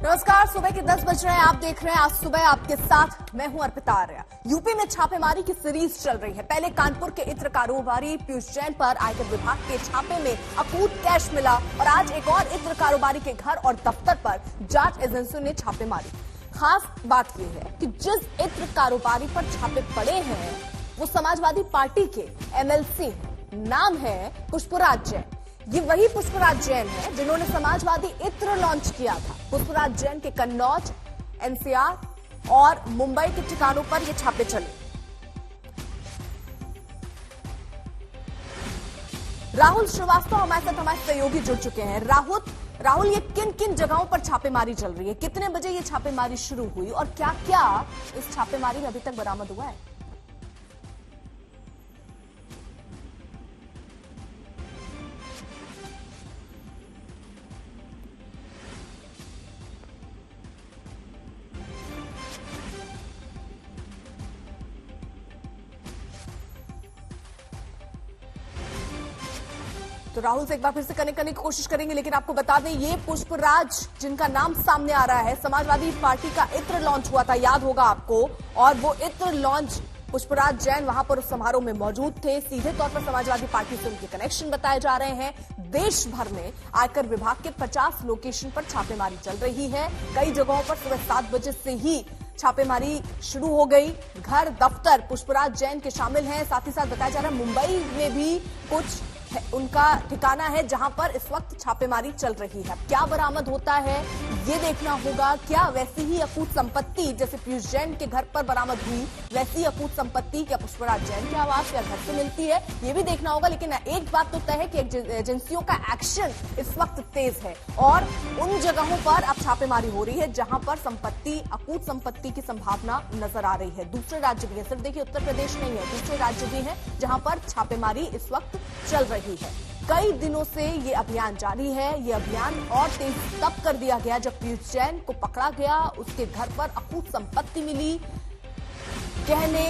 नमस्कार, सुबह के 10 बज रहे हैं। आप देख रहे हैं आज सुबह आपके साथ मैं हूं अर्पिता आर्या। यूपी में छापेमारी की सीरीज चल रही है। पहले कानपुर के इत्र कारोबारी पीयूष जैन पर आयकर विभाग के छापे में अकूत कैश मिला और आज एक और इत्र कारोबारी के घर और दफ्तर पर जांच एजेंसियों ने छापे मारी। खास बात यह है कि जिस इत्र कारोबारी पर छापे पड़े हैं वो समाजवादी पार्टी के एमएलसी, नाम है पुष्पराज जैन। ये वही पुष्पराज जैन है जिन्होंने समाजवादी इत्र लॉन्च किया था। पुष्पराज जैन के कन्नौज, एनसीआर और मुंबई के ठिकानों पर ये छापे चले। राहुल श्रीवास्तव हमारे साथ हमारे सहयोगी जुड़ चुके हैं। राहुल, ये किन किन जगहों पर छापेमारी चल रही है? कितने बजे ये छापेमारी शुरू हुई और क्या क्या इस छापेमारी में अभी तक बरामद हुआ है? तो राहुल से एक बार फिर से कनेक्ट करने की कोशिश करेंगे, लेकिन आपको बता दें ये पुष्पराज जिनका नाम सामने आ रहा है, समाजवादी पार्टी का इत्र लॉन्च हुआ था, याद होगा आपको, और वो इत्र लॉन्च पुष्पराज जैन वहां पर उस समारोह में मौजूद थे। सीधे तौर पर समाजवादी पार्टी से उनके कनेक्शन बताए जा रहे हैं। देश भर में आयकर विभाग के 50 लोकेशन पर छापेमारी चल रही है। कई जगहों पर सुबह 7 बजे से ही छापेमारी शुरू हो गई। घर, दफ्तर पुष्पराज जैन के शामिल हैं। साथ ही साथ बताया जा रहा है मुंबई में भी कुछ उनका ठिकाना है जहां पर इस वक्त छापेमारी चल रही है। क्या बरामद होता है ये देखना होगा। क्या वैसी ही अकूत संपत्ति जैसे पीयूष जैन के घर पर बरामद हुई, वैसी अकूत संपत्ति क्या पुष्पराज जैन के आवास या घर से मिलती है, ये भी देखना होगा। लेकिन एक बात तो तय है कि एजेंसियों का एक्शन इस वक्त तेज है और उन जगहों पर अब छापेमारी हो रही है जहां पर संपत्ति, अकूत संपत्ति की संभावना नजर आ रही है। दूसरे राज्य भी है, सिर्फ देखिए उत्तर प्रदेश नहीं है, दूसरे राज्य भी है जहां पर छापेमारी इस वक्त चल रही है। कई दिनों से ये अभियान जारी है। ये अभियान और तेज तब कर दिया गया जब पीयूष जैन को पकड़ा गया। उसके घर पर अकूत संपत्ति मिली, गहने,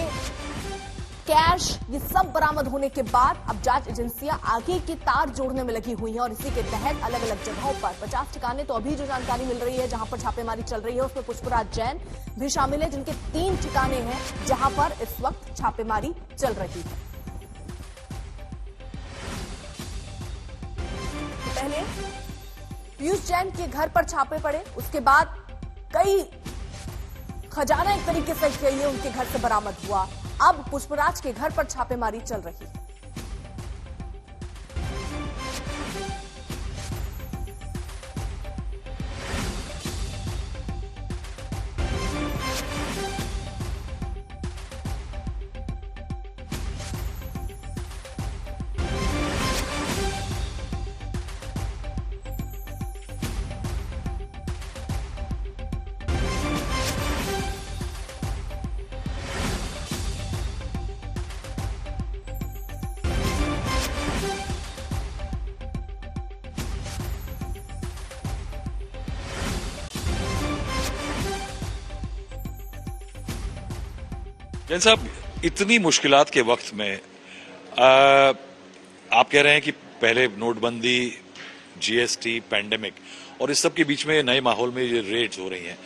कैश, ये सब बरामद होने के बाद अब जांच एजेंसियां आगे के तार जोड़ने में लगी हुई हैं और इसी के तहत अलग अलग जगहों पर 50 ठिकाने तो अभी जो जानकारी मिल रही है जहां पर छापेमारी चल रही है उसमें पुष्पराज जैन भी शामिल है, जिनके 3 ठिकाने हैं जहां पर इस वक्त छापेमारी चल रही है। पहले पीयूष जैन के घर पर छापे पड़े, उसके बाद कई खजाना एक तरीके से कहिए उनके घर से बरामद हुआ। अब पुष्पराज के घर पर छापेमारी चल रही है। जैन साहब, इतनी मुश्किलात के वक्त में आप कह रहे हैं कि पहले नोटबंदी, जीएसटी, पैंडेमिक और इस सब के बीच में नए माहौल में ये रेड्स हो रही हैं,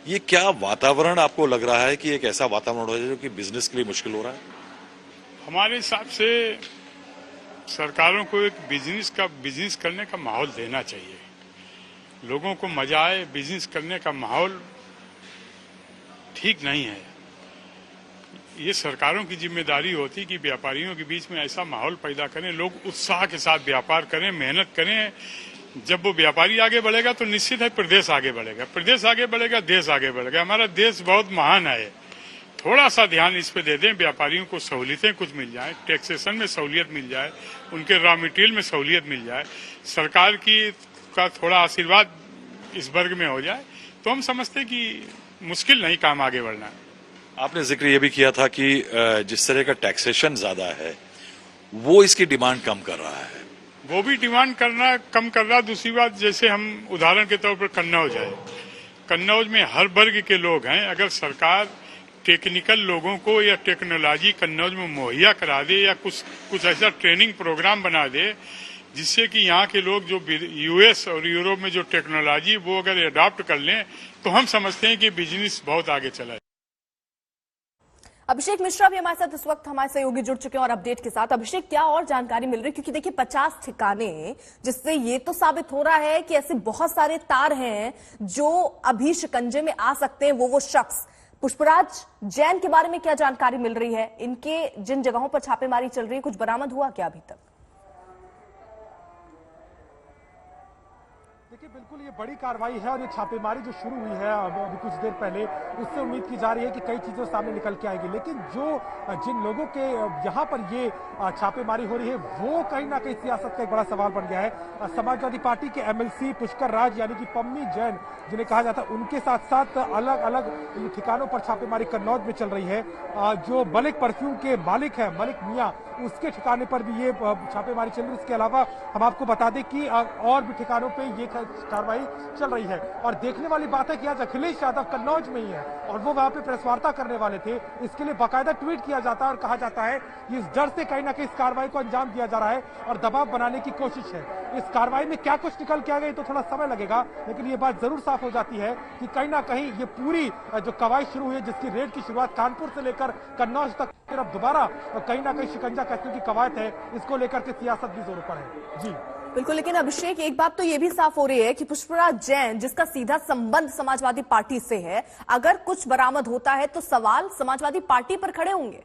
ये क्या वातावरण आपको लग रहा है कि एक ऐसा वातावरण हो जाए जो कि बिजनेस के लिए मुश्किल हो रहा है? हमारे हिसाब से सरकारों को एक बिजनेस करने का माहौल देना चाहिए। लोगों को मजा आए, बिजनेस करने का माहौल ठीक नहीं है। ये सरकारों की जिम्मेदारी होती कि व्यापारियों के बीच में ऐसा माहौल पैदा करें, लोग उत्साह के साथ व्यापार करें, मेहनत करें। जब वो व्यापारी आगे बढ़ेगा तो निश्चित है प्रदेश आगे बढ़ेगा, प्रदेश आगे बढ़ेगा, देश आगे बढ़ेगा। हमारा देश बहुत महान है। थोड़ा सा ध्यान इस पे दे दें, व्यापारियों को सहूलियतें कुछ मिल जाए, टैक्सेशन में सहूलियत मिल जाए, उनके रॉ मटेरियल में सहूलियत मिल जाए, सरकार का थोड़ा आशीर्वाद इस वर्ग में हो जाए तो हम समझते कि मुश्किल नहीं काम आगे बढ़ना। आपने जिक्र ये भी किया था कि जिस तरह का टैक्सेशन ज्यादा है वो इसकी डिमांड कम कर रहा है। वो भी डिमांड कम कर रहा। दूसरी बात, जैसे हम उदाहरण के तौर पर कन्नौज है, कन्नौज में हर वर्ग के लोग हैं। अगर सरकार टेक्निकल लोगों को या टेक्नोलॉजी कन्नौज में मुहैया करा दे या कुछ ऐसा ट्रेनिंग प्रोग्राम बना दे जिससे कि यहाँ के लोग जो यूएस और यूरोप में जो टेक्नोलॉजी वो अगर अडॉप्ट कर लें तो हम समझते हैं कि बिजनेस बहुत आगे चला है। अभिषेक मिश्रा भी हमारे साथ इस वक्त हमारे सहयोगी जुड़ चुके हैं और अपडेट के साथ। अभिषेक, क्या और जानकारी मिल रही है? क्योंकि देखिए 50 ठिकाने, जिससे ये तो साबित हो रहा है कि ऐसे बहुत सारे तार हैं जो अभी शिकंजे में आ सकते हैं। वो शख्स पुष्पराज जैन के बारे में क्या जानकारी मिल रही है? इनके जिन जगहों पर छापेमारी चल रही है, कुछ बरामद हुआ क्या अभी तक? देखिए, बिल्कुल ये बड़ी कार्रवाई है और ये छापेमारी जो शुरू हुई है अभी कुछ देर पहले, उससे उम्मीद की जा रही है कि कई चीजें सामने निकल के आएगी। लेकिन जिन लोगों के यहाँ पर ये छापेमारी हो रही है, वो कहीं ना कहीं सियासत का एक बड़ा सवाल बन गया है। समाजवादी पार्टी के एमएलसी पुष्कर राज यानी कि पम्मी जैन जिन्हें कहा जाता है, उनके साथ साथ अलग अलग ठिकानों पर छापेमारी कन्नौज में चल रही है। जो मलिक परफ्यूम के मालिक है मलिक मियाँ, उसके ठिकाने पर भी ये छापेमारी चल रही है। इसके अलावा हम आपको बता दें कि और भी ठिकानों पे ये कार्रवाई चल रही है। और देखने वाली बात है कि आज अखिलेश यादव कन्नौज में ही है और वो वहां पे प्रेस वार्ता करने वाले थे। इसके लिए बाकायदा ट्वीट किया जाता है और कहा जाता है कि इस डर से कहीं ना कहीं इस कार्रवाई को अंजाम दिया जा रहा है और दबाव बनाने की कोशिश है। इस कार्रवाई में क्या कुछ निकल के आ गई तो थोड़ा समय लगेगा, लेकिन ये बात जरूर साफ हो जाती है कि कहीं ना कहीं ये पूरी जो कवायद शुरू हुई है, जिसकी रेड की शुरुआत कानपुर से लेकर कन्नौज तक, फिर अब दोबारा कहीं ना कहीं शिकंजा कसने की कवायद है, इसको लेकर के सियासत भी जोरों पर है। जी बिल्कुल, लेकिन अभिषेक, एक बात तो ये भी साफ हो रही है कि पुष्पराज जैन, जिसका सीधा संबंध समाजवादी पार्टी से है, अगर कुछ बरामद होता है तो सवाल समाजवादी पार्टी पर खड़े होंगे।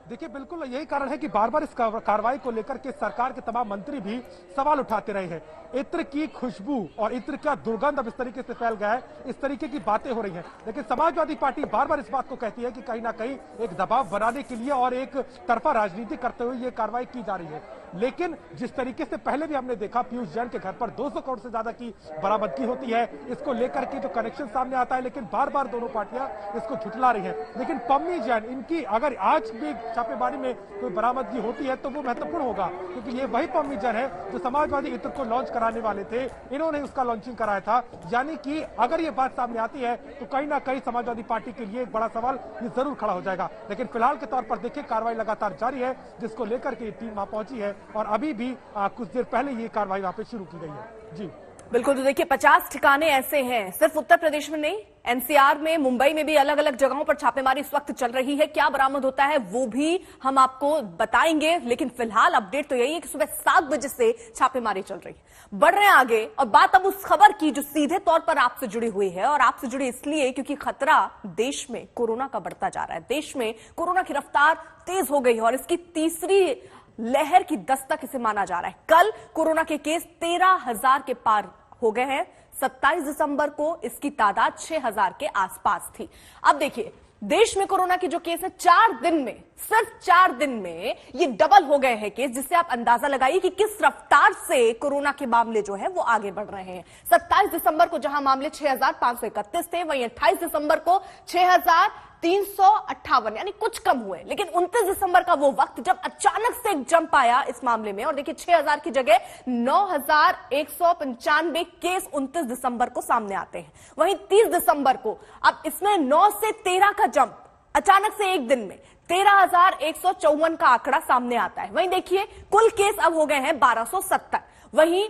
देखिए, बिल्कुल यही कारण है कि बार बार इस कार्रवाई को लेकर के सरकार के तमाम मंत्री भी सवाल उठाते रहे हैं। इत्र की खुशबू और इत्र का दुर्गंध अब इस तरीके से फैल गया है, इस तरीके की बातें हो रही हैं। लेकिन समाजवादी पार्टी बार बार इस बात को कहती है कि कहीं ना कहीं एक दबाव बनाने के लिए और एक तरफा राजनीति करते हुए ये कार्रवाई की जा रही है। लेकिन जिस तरीके से पहले भी हमने देखा, पीयूष जैन के घर पर 200 करोड़ से ज्यादा की बरामदगी होती है, इसको लेकर के जो कनेक्शन सामने आता है, लेकिन बार बार दोनों पार्टियां इसको झुठला रही हैं। लेकिन पम्मी जैन, इनकी अगर आज भी छापेमारी में कोई बरामदगी होती है तो वो महत्वपूर्ण होगा, क्योंकि ये वही पम्मी जैन है जो समाजवादी इत्र को लॉन्च कराने वाले थे। इन्होंने उसका लॉन्चिंग कराया था। यानी कि अगर ये बात सामने आती है तो कहीं ना कहीं समाजवादी पार्टी के लिए एक बड़ा सवाल ये जरूर खड़ा हो जाएगा। लेकिन फिलहाल के तौर पर देखिए, कार्रवाई लगातार जारी है, जिसको लेकर के टीम वहां पहुंची है और अभी भी कुछ देर पहले ये कार्रवाई वहां पे शुरू की गई है। जी बिल्कुल, तो देखिए 50 ठिकाने ऐसे हैं, सिर्फ उत्तर प्रदेश में नहीं, एनसीआर में, मुंबई में भी अलग अलग जगहों पर छापेमारी इस वक्त चल रही है। क्या बरामद होता है वो भी हम आपको बताएंगे, लेकिन फिलहाल अपडेट तो यही है कि सुबह 7 बजे से छापेमारी चल रही है। बढ़ रहे हैं आगे और बात अब उस खबर की जो सीधे तौर पर आपसे जुड़ी हुई है, और आपसे जुड़ी इसलिए क्योंकि खतरा देश में कोरोना का बढ़ता जा रहा है। देश में कोरोना की रफ्तार तेज हो गई है और इसकी तीसरी लहर की दस्तक इसे माना जा रहा है। कल कोरोना के केस 13,000 के पार हो गए हैं। 27 दिसंबर को इसकी तादाद 6,000 के आसपास थी। अब देखिए, देश में कोरोना के जो केस है, 4 दिन में, सिर्फ 4 दिन में ये डबल हो गए हैं केस, जिससे आप अंदाजा लगाइए कि किस रफ्तार से कोरोना के मामले जो है वो आगे बढ़ रहे हैं। 27 दिसंबर को जहां मामले 6,531 थे, वहीं 28 दिसंबर को 6,358, यानी कुछ कम हुए। लेकिन 29 दिसंबर का वो वक्त जब अचानक से एक जंप आया इस मामले में, और देखिए 6,000 की जगह 9,195 केस 29 दिसंबर को सामने आते हैं। वहीं 30 दिसंबर को अब इसमें 9 से 13 का जंप अचानक से एक दिन में 13,154 का आंकड़ा सामने आता है। वहीं देखिए कुल केस अब हो गए हैं 1,270। वहीं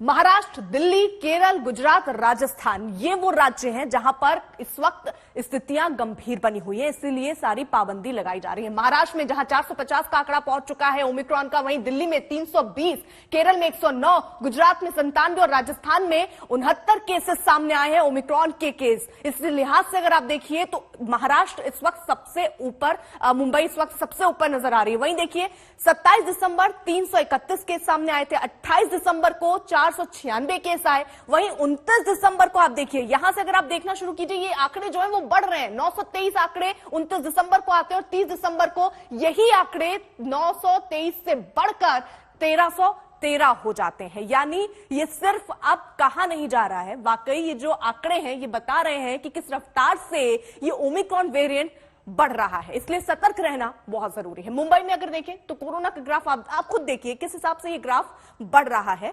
महाराष्ट्र, दिल्ली, केरल, गुजरात, राजस्थान, ये वो राज्य हैं जहां पर इस वक्त स्थितियां गंभीर बनी हुई है, इसीलिए सारी पाबंदी लगाई जा रही है। महाराष्ट्र में जहां 450 का आंकड़ा पहुंच चुका है ओमिक्रॉन का, वहीं दिल्ली में 320, केरल में 109, गुजरात में 97 और राजस्थान में 69 केसेस सामने आए हैं ओमिक्रॉन के केस। इस लिहाज से अगर आप देखिए तो महाराष्ट्र इस वक्त सबसे ऊपर, मुंबई इस वक्त सबसे ऊपर नजर आ रही है। वहीं देखिए 27 दिसंबर 331 केस सामने आए थे, 28 दिसंबर को 496 केस आए। वहीं 29 दिसंबर को आप देखिए, यहां से अगर आप देखना शुरू कीजिए, ये आंकड़े जो है वो बढ़ रहे हैं। 923 आंकड़े 29 दिसंबर को आते हैं और 30 दिसंबर को यही आंकड़े 923 से बढ़कर 1,313 हो जाते हैं। यानी ये सिर्फ अब कहा नहीं जा रहा है, वाकई ये जो आंकड़े हैं ये बता रहे हैं कि किस रफ्तार से ये ओमिक्रॉन वेरिएंट बढ़ रहा है। इसलिए सतर्क रहना बहुत जरूरी है। मुंबई में अगर देखें तो कोरोना का ग्राफ आप खुद देखिए किस हिसाब से ये ग्राफ बढ़ रहा है।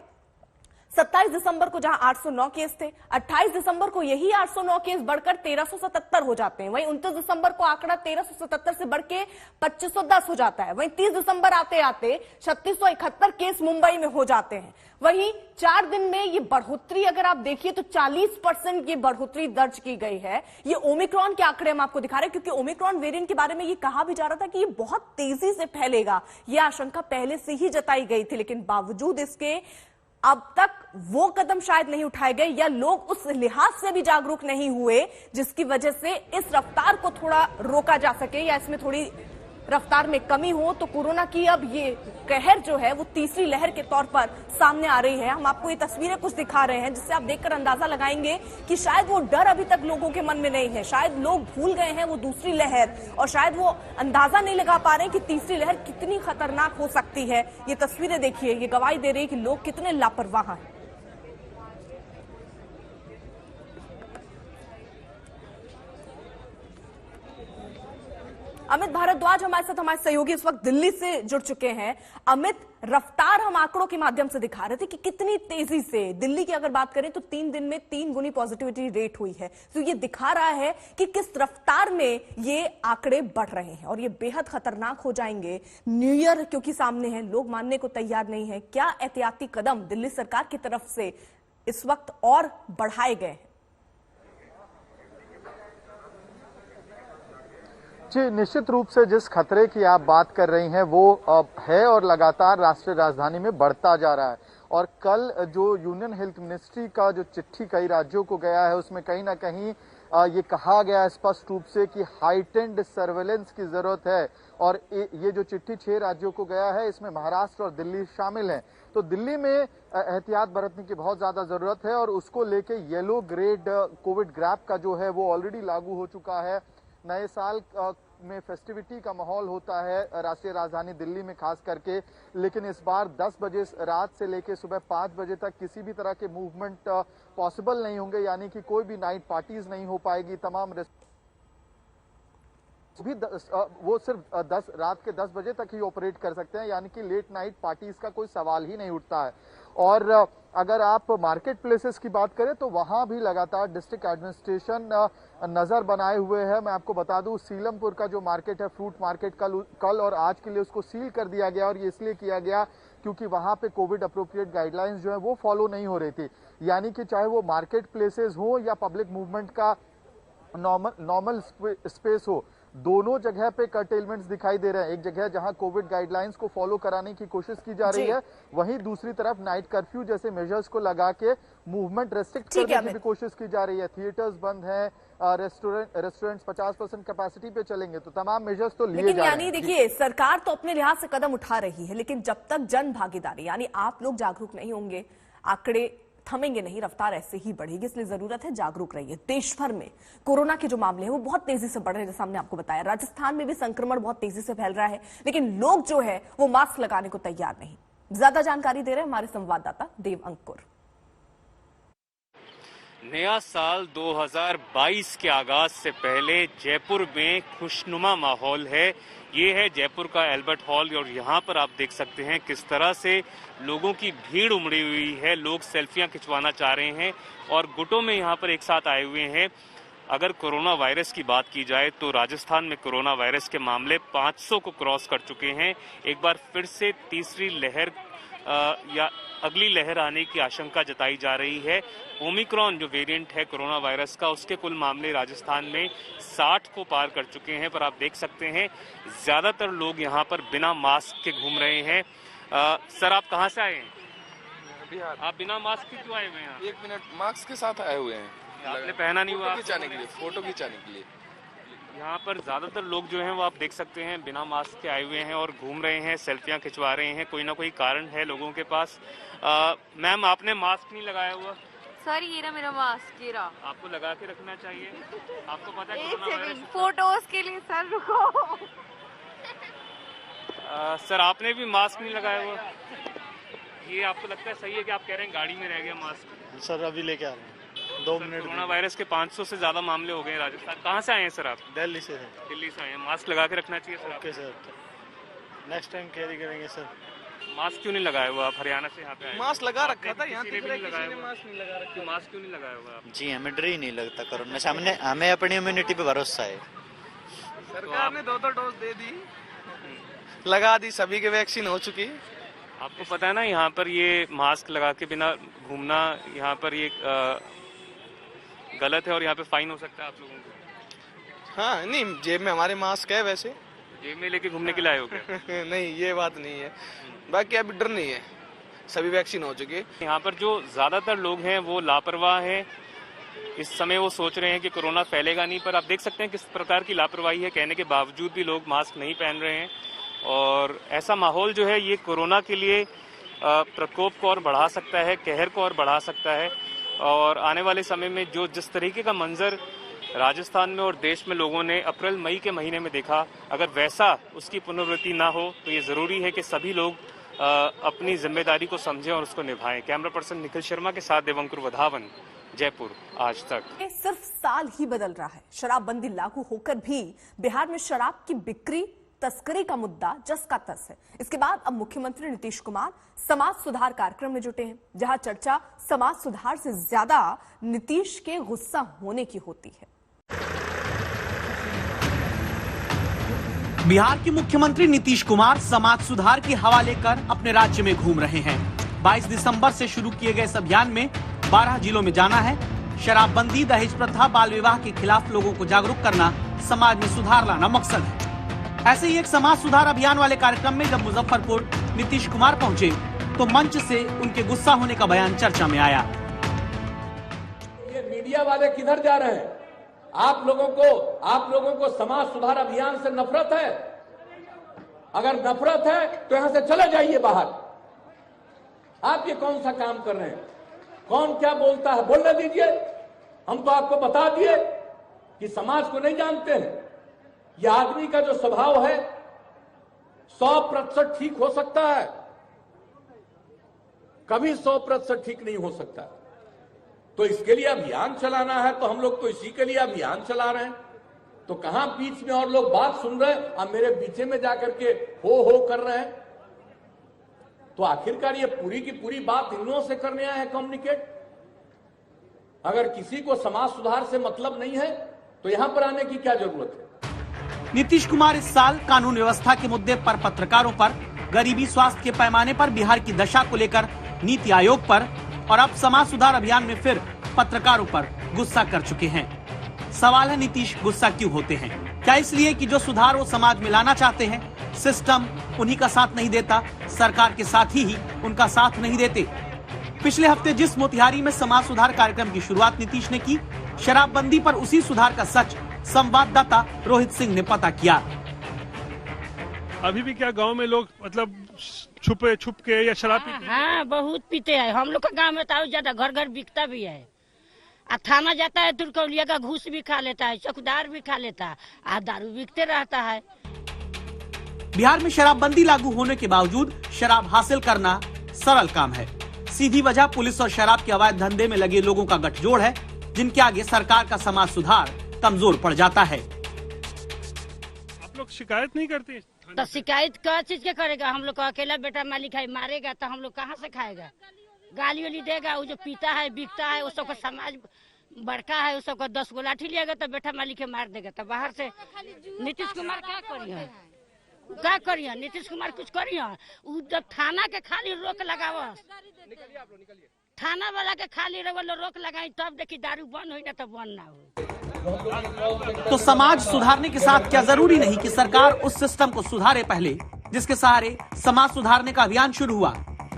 27 दिसंबर को जहां 809 केस थे, 28 दिसंबर को यही 809 केस बढ़कर 1377 हो जाते हैं। वहीं 29 दिसंबर को आंकड़ा 1377 से बढ़ के 2510 हो जाता है। वहीं 30 दिसंबर आते आते 3671 केस मुंबई में हो जाते हैं। वहीं 4 दिन में ये बढ़ोतरी अगर आप देखिए तो 40% की बढ़ोतरी दर्ज की गई है। ये ओमिक्रॉन के आंकड़े हम आपको दिखा रहे हैं, क्योंकि ओमिक्रॉन वेरिएंट के बारे में ये कहा भी जा रहा था कि ये बहुत तेजी से फैलेगा। ये आशंका पहले से ही जताई गई थी, लेकिन बावजूद इसके अब तक वो कदम शायद नहीं उठाए गए, या लोग उस लिहाज से भी जागरूक नहीं हुए जिसकी वजह से इस रफ्तार को थोड़ा रोका जा सके या इसमें थोड़ी रफ्तार में कमी हो। तो कोरोना की अब ये कहर जो है वो तीसरी लहर के तौर पर सामने आ रही है। हम आपको ये तस्वीरें कुछ दिखा रहे हैं जिससे आप देखकर अंदाजा लगाएंगे कि शायद वो डर अभी तक लोगों के मन में नहीं है, शायद लोग भूल गए हैं वो दूसरी लहर, और शायद वो अंदाजा नहीं लगा पा रहे हैं कि तीसरी लहर कितनी खतरनाक हो सकती है। ये तस्वीरें देखिए, ये गवाही दे रही है कि लोग कितने लापरवाह हैं। अमित भारद्वाज हमारे साथ, हमारे सहयोगी इस वक्त दिल्ली से जुड़ चुके हैं। अमित, रफ्तार हम आंकड़ों के माध्यम से दिखा रहे थे कि कितनी तेजी से दिल्ली की अगर बात करें तो 3 दिन में 3 गुनी पॉजिटिविटी रेट हुई है। तो ये दिखा रहा है कि किस रफ्तार में ये आंकड़े बढ़ रहे हैं और ये बेहद खतरनाक हो जाएंगे। न्यू ईयर क्योंकि सामने है, लोग मानने को तैयार नहीं है। क्या एहतियाती कदम दिल्ली सरकार की तरफ से इस वक्त और बढ़ाए गए हैं? जी, निश्चित रूप से जिस खतरे की आप बात कर रही हैं वो है और लगातार राष्ट्रीय राजधानी में बढ़ता जा रहा है। और कल जो यूनियन हेल्थ मिनिस्ट्री का जो चिट्ठी कई राज्यों को गया है उसमें कहीं ना कहीं ये कहा गया है स्पष्ट रूप से कि हाइटेंड सर्वेलेंस की जरूरत है। और ये जो चिट्ठी 6 राज्यों को गया है इसमें महाराष्ट्र और दिल्ली शामिल हैं। तो दिल्ली में एहतियात बरतने की बहुत ज्यादा जरूरत है और उसको लेके येलो ग्रेड कोविड ग्रैप का जो है वो ऑलरेडी लागू हो चुका है। नए साल में फेस्टिविटी का माहौल होता है राष्ट्रीय राजधानी दिल्ली में खास करके, लेकिन इस बार 10 बजे रात से लेकर सुबह 5 बजे तक किसी भी तरह के मूवमेंट पॉसिबल नहीं होंगे, यानी कि कोई भी नाइट पार्टीज नहीं हो पाएगी। तमाम भी वो सिर्फ रात के 10 बजे तक ही ऑपरेट कर सकते हैं, यानी कि लेट नाइट पार्टीज का कोई सवाल ही नहीं उठता है। और अगर आप मार्केट प्लेसेस की बात करें तो वहां भी लगातार डिस्ट्रिक्ट एडमिनिस्ट्रेशन नजर बनाए हुए है। मैं आपको बता दूं, सीलमपुर का जो मार्केट है, फ्रूट मार्केट, कल और आज के लिए उसको सील कर दिया गया और ये इसलिए किया गया क्योंकि वहां पे कोविड अप्रोप्रिएट गाइडलाइंस जो है वो फॉलो नहीं हो रही थी। यानी कि चाहे वो मार्केट प्लेसेस हो या पब्लिक मूवमेंट का नॉर्मल स्पेस हो, दोनों जगह पे कर्टेलमेंट्स दिखाई दे रहे हैं। एक जगह जहां कोविड गाइडलाइंस को फॉलो कराने की कोशिश की जा रही है, वहीं दूसरी तरफ नाइट कर्फ्यू जैसे मेजर्स को लगा के मूवमेंट रेस्ट्रिक्ट करने की भी कोशिश की जा रही है। थिएटर्स बंद हैं, रेस्टोरेंट्स 50% कैपेसिटी पे चलेंगे, तो तमाम मेजर्स तो लिए जा रहे हैं। यानी देखिए, सरकार तो अपने लिहाज से कदम उठा रही है, लेकिन जब तक जन भागीदारी यानी आप लोग जागरूक नहीं होंगे, आंकड़े थमेंगे नहीं, रफ्तार ऐसे ही बढ़ेगी। इसलिए जरूरत है जागरूक रहिए। देश भर में कोरोना के जो मामले हैं वो बहुत तेजी से बढ़ रहे हैं, जैसा हमने आपको बताया। राजस्थान में भी संक्रमण बहुत तेजी से फैल रहा है, लेकिन लोग जो है वो मास्क लगाने को तैयार नहीं। ज्यादा जानकारी दे रहे हैं हमारे संवाददाता देव अंकुर। नया साल 2022 के आगाज से पहले जयपुर में खुशनुमा माहौल है। ये है जयपुर का एल्बर्ट हॉल और यहाँ पर आप देख सकते हैं किस तरह से लोगों की भीड़ उमड़ी हुई है। लोग सेल्फियां खिंचवाना चाह रहे हैं और गुटों में यहाँ पर एक साथ आए हुए हैं। अगर कोरोना वायरस की बात की जाए तो राजस्थान में कोरोना वायरस के मामले 500 को क्रॉस कर चुके हैं। एक बार फिर से तीसरी लहर या अगली लहर आने की आशंका जताई जा रही है। ओमिक्रॉन जो वेरिएंट है कोरोना वायरस का, उसके कुल मामले राजस्थान में 60 को पार कर चुके हैं। पर आप देख सकते हैं ज्यादातर लोग यहाँ पर बिना मास्क के घूम रहे हैं। सर, आप कहाँ से आए हैं? बिहार। आप बिना मास्क के क्यों आए हुए हैं? 1 मिनट, मास्क के साथ आए हुए हैं। आपने पहना नहीं हुआ? फोटो खिंचाने के लिए। यहाँ पर ज्यादातर लोग जो हैं वो आप देख सकते हैं बिना मास्क के आए हुए हैं और घूम रहे हैं, सेल्फियां खिंचवा रहे हैं। कोई ना कोई कारण है लोगों के पास। मैम, आपने मास्क नहीं लगाया हुआ? सर, ये रहा मेरा मास्क, ये रहा। आपको लगा के रखना चाहिए। आपको पता है एक सेकंड, फोटोज के लिए सर रुको। सर, आपने भी मास्क नहीं लगाया हुआ। ये आपको लगता है सही है कि आप कह रहे हैं गाड़ी में रह गया मास्क? सर, अभी लेके आ रहे हैं, 2 मिनट। कोरोना वायरस के 500 से ज्यादा मामले हो गए राजस्थान। कहाँ से आए हैं सर आप? दिल्ली से हैं। दिल्ली से आए हैं। मास्क लगा के रखना चाहिए sir. Okay sir, next time carry करेंगे सर। मास्क क्यों नहीं लगाया हुआ आप? हरियाणा से यहाँ पे आए? मास्क लगा रखा था, यहाँ किसी ने भी नहीं लगाया हुआ। मास्क नहीं लगा रखा। क्यों मास्क क्यों नहीं लगाया हुआ आप? जी हमें डर ही नहीं लगता कोरोना से, हमें अपनी इम्यूनिटी पे भरोसा है। सरकार ने 2 डोज दे दी, लगा दी, सभी के वैक्सीन हो चुकी। आपको पता है ना यहाँ पर ये मास्क लगा के बिना घूमना यहाँ पर ये गलत है और यहाँ पे फाइन हो सकता है आप लोगों को। हाँ नहीं, जेब में हमारे मास्क है, वैसे जेब में लेके घूमने के लिए आए हो क्या? नहीं ये बात नहीं है, बाकी अभी डर नहीं है, सभी वैक्सीन हो चुकी है। यहाँ पर जो ज्यादातर लोग हैं वो लापरवाह हैं। इस समय वो सोच रहे हैं कि कोरोना फैलेगा नहीं, पर आप देख सकते हैं किस प्रकार की लापरवाही है। कहने के बावजूद भी लोग मास्क नहीं पहन रहे हैं और ऐसा माहौल जो है ये कोरोना के लिए प्रकोप को और बढ़ा सकता है, कहर को और बढ़ा सकता है। और आने वाले समय में जो जिस तरीके का मंजर राजस्थान में और देश में लोगों ने अप्रैल मई के महीने में देखा, अगर वैसा उसकी पुनरावृत्ति ना हो तो ये जरूरी है कि सभी लोग अपनी जिम्मेदारी को समझें और उसको निभाएं। कैमरा पर्सन निखिल शर्मा के साथ देवंकुर वधावन, जयपुर, आज तक। सिर्फ साल ही बदल रहा है, शराबबंदी लागू होकर भी बिहार में शराब की बिक्री तस्करी का मुद्दा जस का तस है। इसके बाद अब मुख्यमंत्री नीतीश कुमार समाज सुधार कार्यक्रम में जुटे हैं, जहां चर्चा समाज सुधार से ज्यादा नीतीश के गुस्सा होने की होती है। बिहार के मुख्यमंत्री नीतीश कुमार समाज सुधार की हवा लेकर अपने राज्य में घूम रहे हैं। 22 दिसंबर से शुरू किए गए इस अभियान में 12 जिलों में जाना है। शराबबंदी, दहेज प्रथा, बाल विवाह के खिलाफ लोगों को जागरूक करना, समाज में सुधार लाना मकसद है। ऐसे ही एक समाज सुधार अभियान वाले कार्यक्रम में जब मुजफ्फरपुर नीतीश कुमार पहुंचे तो मंच से उनके गुस्सा होने का बयान चर्चा में आया। ये मीडिया वाले किधर जा रहे हैं? आप लोगों को समाज सुधार अभियान से नफरत है? अगर नफरत है तो यहां से चले जाइए बाहर। आप ये कौन सा काम कर रहे हैं? कौन क्या बोलता है बोलने दीजिए। हम तो आपको बता दिए कि समाज को नहीं जानते हैं। यह आदमी का जो स्वभाव है 100% ठीक हो सकता है, कभी 100% ठीक नहीं हो सकता। तो इसके लिए अभियान चलाना है तो हम लोग तो इसी के लिए अभियान चला रहे हैं। तो कहां बीच में और लोग बात सुन रहे हैं और मेरे पीछे में जाकर के हो कर रहे हैं। तो आखिरकार ये पूरी की पूरी बात इन लोगों से करने आए हैं कम्युनिकेट। अगर किसी को समाज सुधार से मतलब नहीं है तो यहां पर आने की क्या जरूरत है? नीतीश कुमार इस साल कानून व्यवस्था के मुद्दे पर पत्रकारों पर, गरीबी, स्वास्थ्य के पैमाने पर बिहार की दशा को लेकर नीति आयोग पर और अब समाज सुधार अभियान में फिर पत्रकारों पर गुस्सा कर चुके हैं। सवाल है, नीतीश गुस्सा क्यों होते हैं? क्या इसलिए कि जो सुधार वो समाज में लाना चाहते हैं सिस्टम उन्हीं का साथ नहीं देता, सरकार के साथी ही उनका साथ नहीं देते? पिछले हफ्ते जिस मोतिहारी में समाज सुधार कार्यक्रम की शुरुआत नीतीश ने की, शराबबंदी पर उसी सुधार का सच संवाददाता रोहित सिंह ने पता किया। अभी भी क्या गांव में लोग मतलब छुप के या शराब पीते? हाँ बहुत पीते हैं। हम लोग का गांव में तो ज्यादा घर घर बिकता भी है। थाना जाता है तुर्कौलिया का घूस भी खा लेता है, चौकीदार भी खा लेता है, दारू बिकते रहता है। बिहार में शराबबंदी लागू होने के बावजूद शराब हासिल करना सरल काम है। सीधी वजह पुलिस और शराब के अवैध धंधे में लगे लोगों का गठजोड़ है, जिनके आगे सरकार का समाज सुधार कमजोर पड़ जाता है। आप लोग शिकायत नहीं करते? तो शिकायत क्या चीज के करेगा? हम लोग का अकेला बेटा मालिक है, मारेगा तो हम लोग कहाँ से खाएगा? गाली वाली देगा, वो जो पीता है बिकता है, उस सबका समाज बड़का है, उस सबका 10 गो लाठी लिएगा तो बेटा मालिक के मार देगा। तो बाहर से नीतीश कुमार क्या करिए? नीतीश कुमार कुछ करिए? जब थाना के खाली रोक लगाव, थाना वाला के खाली रोक लगाई तब देखी दारू बंद हुई ना तो बंद ना हो। तो समाज सुधारने के साथ क्या जरूरी नहीं कि सरकार उस सिस्टम को सुधारे पहले जिसके सहारे समाज सुधारने का अभियान शुरू हुआ?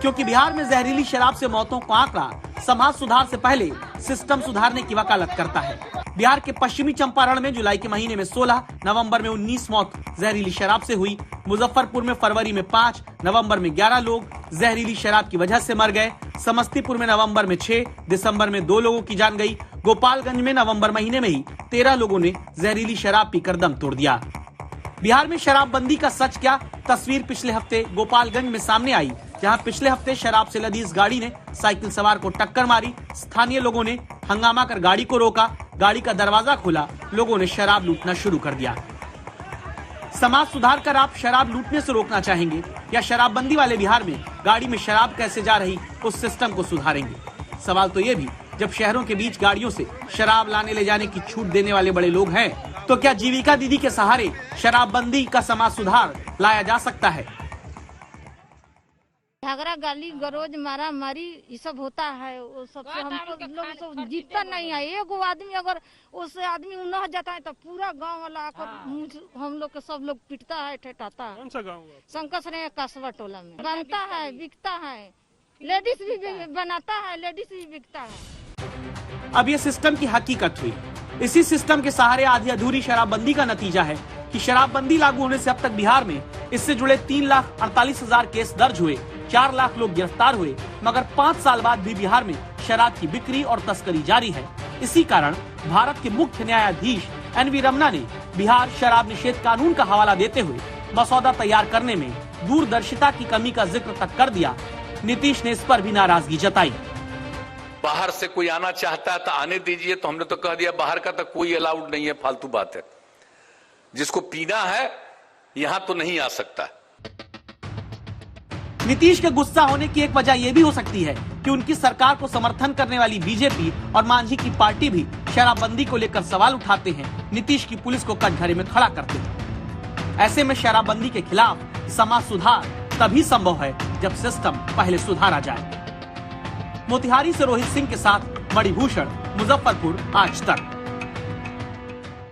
क्योंकि बिहार में जहरीली शराब से मौतों का आंकड़ा समाज सुधार से पहले सिस्टम सुधारने की वकालत करता है। बिहार के पश्चिमी चंपारण में जुलाई के महीने में 16, नवंबर में 19 मौत जहरीली शराब से हुई। मुजफ्फरपुर में फरवरी में 5, नवंबर में 11 लोग जहरीली शराब की वजह से मर गए। समस्तीपुर में नवंबर में 6, दिसंबर में 2 लोगों की जान गई। गोपालगंज में नवंबर महीने में ही 13 लोगों ने जहरीली शराब पीकर दम तोड़ दिया। बिहार में शराबबंदी का सच क्या? तस्वीर पिछले हफ्ते गोपालगंज में सामने आई, जहां पिछले हफ्ते शराब से लदी इस गाड़ी ने साइकिल सवार को टक्कर मारी। स्थानीय लोगों ने हंगामा कर गाड़ी को रोका, गाड़ी का दरवाजा खोला, लोगों ने शराब लूटना शुरू कर दिया। समाज सुधार कर आप शराब लूटने से रोकना चाहेंगे या शराबबंदी वाले बिहार में गाड़ी में शराब कैसे जा रही उस सिस्टम को सुधारेंगे? सवाल तो ये भी, जब शहरों के बीच गाड़ियों से शराब लाने ले जाने की छूट देने वाले बड़े लोग हैं, तो क्या जीविका दीदी के सहारे शराबबंदी का समाज सुधार लाया जा सकता है? झगड़ा, गाली गरोज, मारा मारी ये सब होता है, वो सब से हमको लोग सब जीतता नहीं है। एक आदमी अगर उससे आदमी न जाता है तो पूरा गांव वाला आकर हम लोग के सब लोग पिटता है, ठेठाता है। कौन सा गाँव? शंकर ने कस्बा टोला में बनता है, बिकता है, लेडीज भी बनाता है, लेडीज भी बिकता है। अब ये सिस्टम की हकीकत हुई। इसी सिस्टम के सहारे आधी अधूरी शराबबंदी का नतीजा है कि शराबबंदी लागू होने से अब तक बिहार में इससे जुड़े 3,48,000 केस दर्ज हुए, 4 लाख लोग गिरफ्तार हुए, मगर 5 साल बाद भी बिहार में शराब की बिक्री और तस्करी जारी है। इसी कारण भारत के मुख्य न्यायाधीश NV रमना ने बिहार शराब निषेध कानून का हवाला देते हुए मसौदा तैयार करने में दूरदर्शिता की कमी का जिक्र तक कर दिया। नीतीश ने इस पर भी नाराजगी जताई। बाहर से कोई आना चाहता है तो आने दीजिए, तो हमने तो कह दिया बाहर का तो कोई अलाउड नहीं है, फालतू बात है। जिसको पीना है यहां तो नहीं आ सकता। नीतीश के गुस्सा होने की एक वजह यह भी हो सकती है कि उनकी सरकार को समर्थन करने वाली बीजेपी और मांझी की पार्टी भी शराबबंदी को लेकर सवाल उठाते हैं, नीतीश की पुलिस को कटघरे में खड़ा करते हैं। ऐसे में शराबबंदी के खिलाफ समाज सुधार तभी संभव है जब सिस्टम पहले सुधारा जाए। मोतिहारी से रोहित सिंह के साथ मणिभूषण, मुजफ्फरपुर, आज तक।